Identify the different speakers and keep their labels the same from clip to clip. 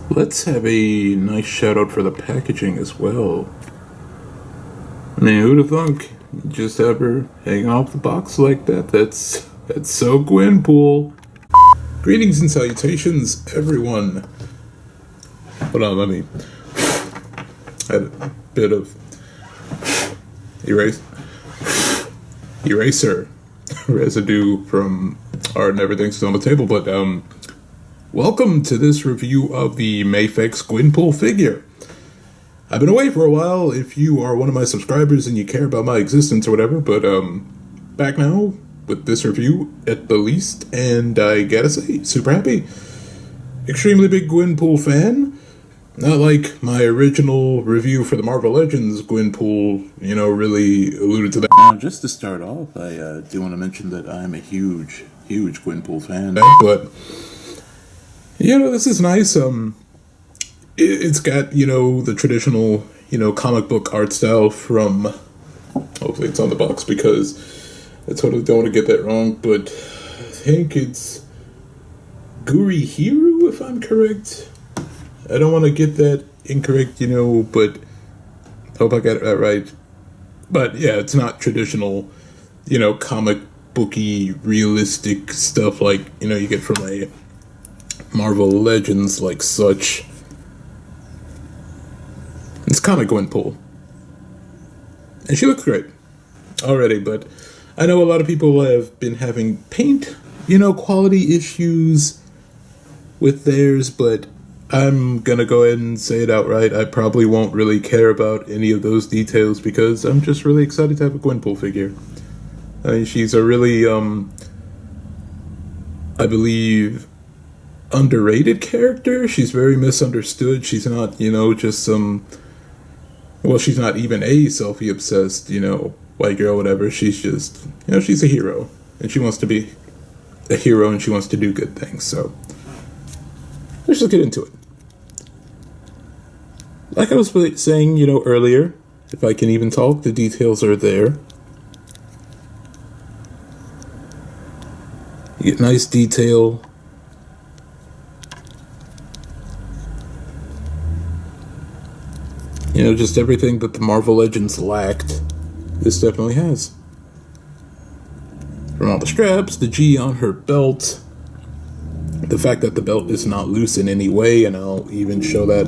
Speaker 1: Let's have a nice shout out for the packaging as well. I mean, who'd have thunk? Just have her hanging off the box like that. That's so Gwenpool. Greetings and salutations, everyone. Hold on, let me. Had a bit of eraser residue from art and everything still on the table, but welcome to this review of the Mafex Gwenpool figure. I've been away for a while if you are one of my subscribers and you care about my existence or whatever, but back now with this review at the least, and I gotta say, super happy. Extremely big Gwenpool fan. Not like my original review for the Marvel Legends Gwenpool, really alluded to that. Now, just to start off, I do want to mention that I'm a huge Gwenpool fan. But, this is nice. It's got, the traditional, comic book art style from, hopefully it's on the box because I totally don't want to get that wrong, but I think it's Guri Hiru, if I'm correct. I don't want to get that incorrect, but hope I got it right. But yeah, it's not traditional, comic booky, realistic stuff like, you get from a Marvel Legends like such. It's kind of Gwenpool. And she looks great already, but I know a lot of people have been having paint, quality issues with theirs, but I'm gonna go ahead and say it outright. I probably won't really care about any of those details because I'm just really excited to have a Gwenpool figure. I mean, she's a really, I believe, underrated character. She's very misunderstood. She's not, just some, she's not even a selfie-obsessed, white girl, whatever. She's just, she's a hero. And she wants to be a hero and she wants to do good things, so let's just get into it. Like I was saying, earlier, if I can even talk, the details are there. You get nice detail. Just everything that the Marvel Legends lacked, this definitely has. From all the straps, the G on her belt, the fact that the belt is not loose in any way, and I'll even show that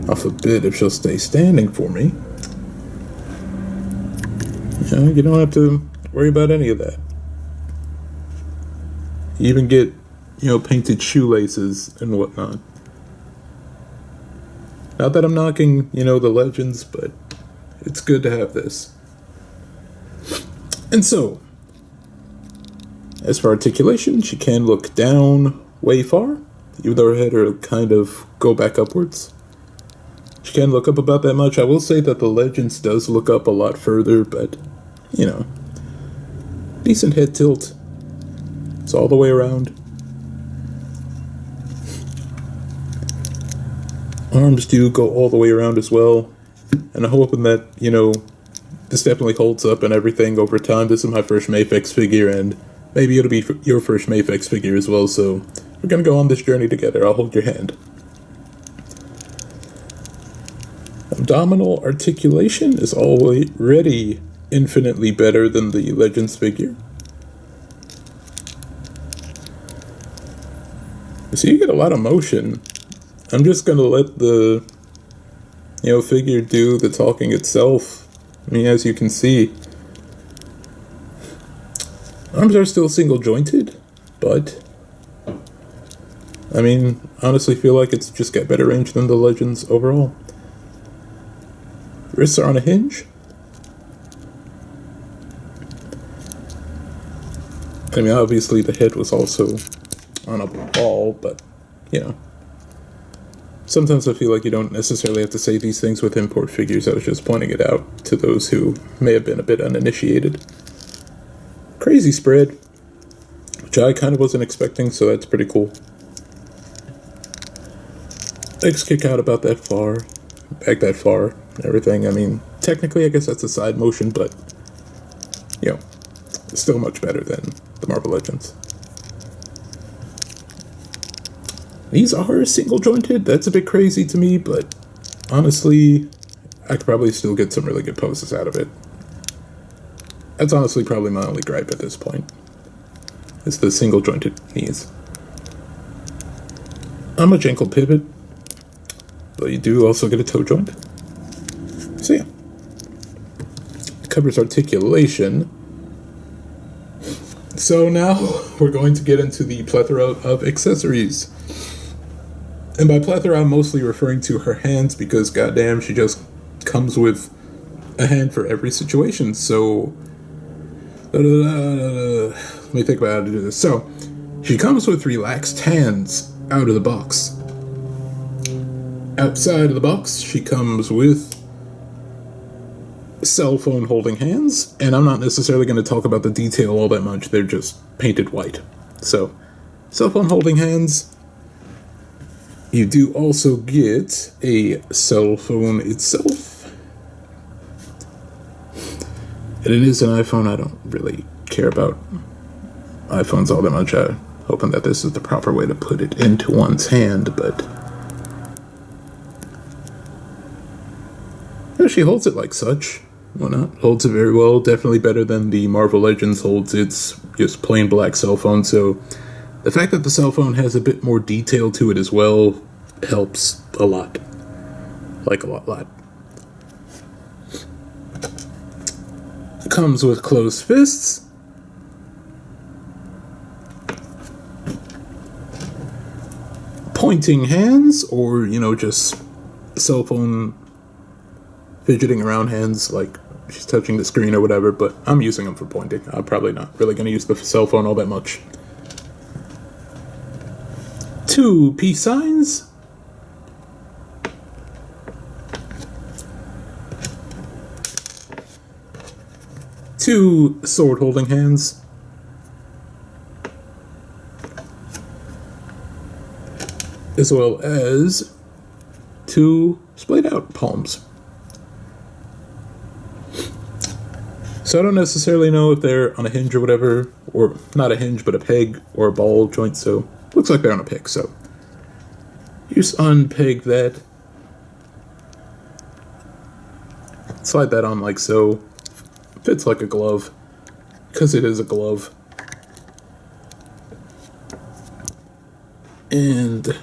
Speaker 1: off a bit if she'll stay standing for me. You don't have to worry about any of that. You even get, painted shoelaces and whatnot. Not that I'm knocking, the Legends, but it's good to have this. And so, as for articulation, she can look down way far, even though her head will kind of go back upwards. She can look up about that much. I will say that the Legends does look up a lot further, but, decent head tilt. It's all the way around. Arms do go all the way around as well. And I'm hoping that, this definitely holds up and everything over time. This is my first Mafex figure, and maybe it'll be your first Mafex figure as well, so we're going to go on this journey together. I'll hold your hand. Abdominal articulation is already infinitely better than the Legends figure. So you get a lot of motion. I'm just going to let the, figure do the talking itself. I mean, as you can see, arms are still single jointed, but I mean, honestly feel like it's just got better range than the Legends overall. Wrists are on a hinge. I mean, obviously the head was also on a ball, but, sometimes I feel like you don't necessarily have to say these things with import figures. I was just pointing it out to those who may have been a bit uninitiated. Crazy spread, which I kind of wasn't expecting, so that's pretty cool. Legs kick out about that far, back that far, everything. I mean, technically I guess that's a side motion, but, it's still much better than the Marvel Legends. These are single jointed. That's a bit crazy to me, but honestly, I could probably still get some really good poses out of it. That's honestly probably my only gripe at this point. It's the single jointed knees. Not much ankle pivot, but you do also get a toe joint. So yeah. It covers articulation. So now we're going to get into the plethora of accessories. And by plethora, I'm mostly referring to her hands because goddamn, she just comes with a hand for every situation. So, let me think about how to do this. So, she comes with relaxed hands out of the box. Outside of the box, she comes with cell phone holding hands, and I'm not necessarily going to talk about the detail all that much. They're just painted white. So, cell phone holding hands. You do also get a cell phone itself. And it is an iPhone. I don't really care about iPhones all that much. I'm hoping that this is the proper way to put it into one's hand, but yeah, she holds it like such. Why not? Holds it very well. Definitely better than the Marvel Legends holds its just plain black cell phone. So the fact that the cell phone has a bit more detail to it as well helps a lot. Like a lot. It comes with closed fists. Pointing hands, or, just cell phone fidgeting around hands like she's touching the screen or whatever, but I'm using them for pointing. I'm probably not really going to use the cell phone all that much. 2 peace signs. 2 sword holding hands. As well as 2 splayed out palms. So I don't necessarily know if they're on a hinge or whatever, or not a hinge, but a peg or a ball joint, so looks like they're on a peg, so you just unpeg that, slide that on like so, fits like a glove, because it is a glove, and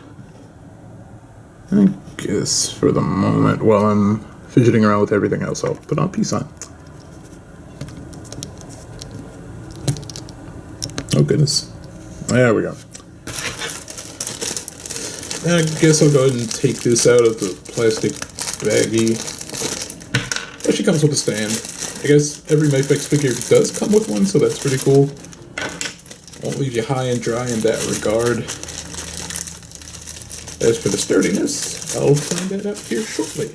Speaker 1: I guess for the moment, while I'm fidgeting around with everything else, I'll put on a peace sign. Oh goodness. There we go. I guess I'll go ahead and take this out of the plastic baggie. But she comes with a stand. I guess every Mafex figure does come with one, so that's pretty cool. Won't leave you high and dry in that regard. As for the sturdiness, I'll find that out here shortly.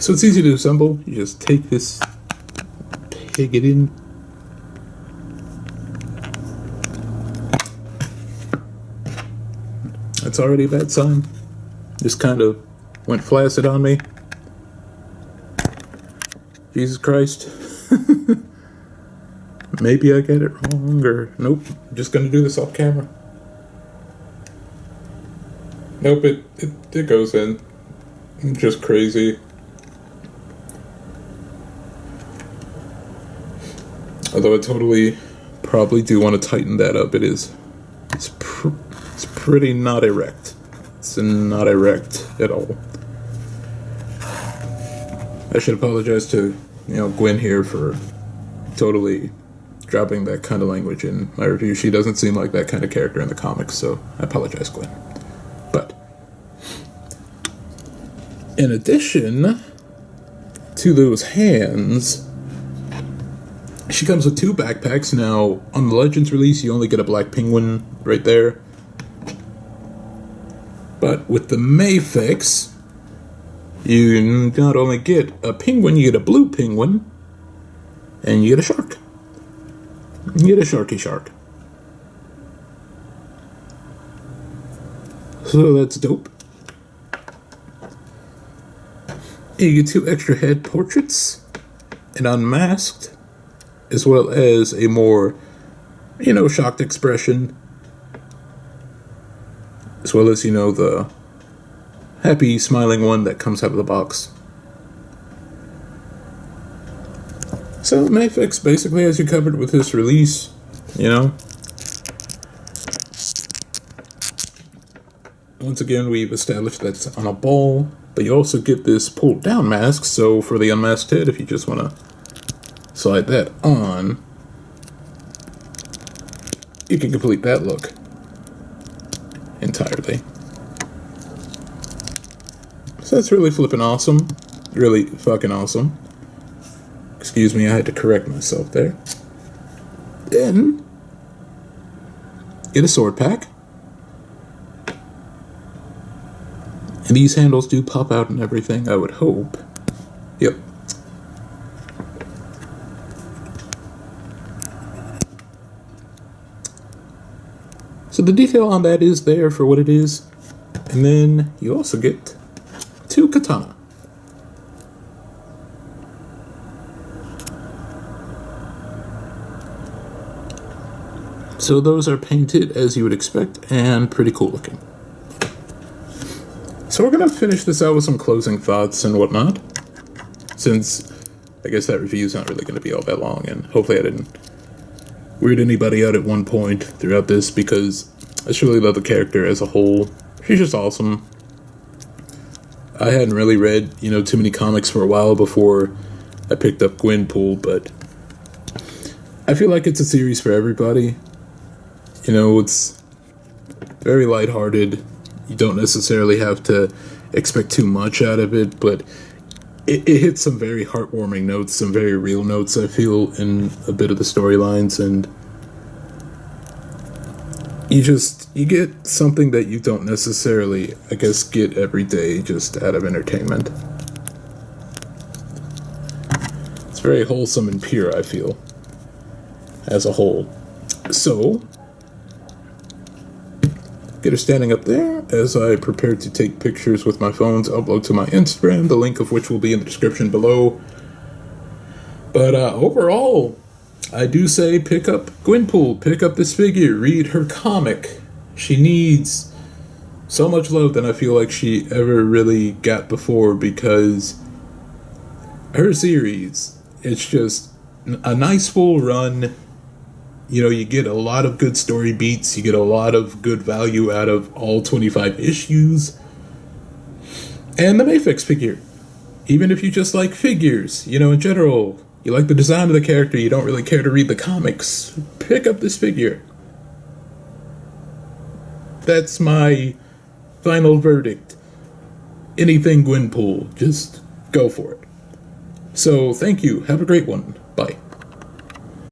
Speaker 1: So it's easy to assemble. You just take this, peg it in. That's already a bad sign. Just kind of went flaccid on me. Jesus Christ. Maybe I get it wrong, or nope. I'm just gonna do this off camera. Nope, it goes in. I'm just crazy. Although I totally probably do want to tighten that up. It's pretty not erect. It's not erect at all. I should apologize to, Gwen here for totally dropping that kind of language in my review. She doesn't seem like that kind of character in the comics, so I apologize, Gwen. But in addition to those hands, she comes with 2 backpacks. Now, on the Legends release, you only get a black penguin right there. But with the Mafex, you not only get a penguin, you get a blue penguin, and you get a shark. You get a sharky shark. So that's dope. You get 2 extra head portraits, an unmasked, as well as a more, shocked expression, as well as, the happy, smiling one that comes out of the box. So Mafex basically has you covered with this release, Once again, we've established that it's on a ball, but you also get this pulled down mask, so for the unmasked head, if you just want to slide that on, you can complete that look entirely. So that's really flippin' awesome. Really fucking awesome. Excuse me, I had to correct myself there. Then, get a sword pack. And these handles do pop out and everything, I would hope. Yep. So the detail on that is there for what it is. And then you also get 2 katana. So those are painted as you would expect and pretty cool looking. So we're going to finish this out with some closing thoughts and whatnot, since I guess that review is not really going to be all that long, and hopefully I didn't weird anybody out at one point throughout this, because I just really love the character as a whole. She's just awesome. I hadn't really read, too many comics for a while before I picked up Gwenpool, but I feel like it's a series for everybody. It's very lighthearted. You don't necessarily have to expect too much out of it, but it hits some very heartwarming notes, some very real notes, I feel, in a bit of the storylines, and you get something that you don't necessarily, I guess, get every day just out of entertainment. It's very wholesome and pure, I feel, as a whole. So, get her standing up there as I prepare to take pictures with my phone to upload to my Instagram, the link of which will be in the description below. But overall, I do say pick up Gwenpool, pick up this figure, read her comic. She needs so much love than I feel like she ever really got before, because her series, it's just a nice full run. You get a lot of good story beats, you get a lot of good value out of all 25 issues. And the Mafex figure. Even if you just like figures, in general, you like the design of the character, you don't really care to read the comics, pick up this figure. That's my final verdict. Anything Gwenpool, just go for it. So, thank you. Have a great one. Bye.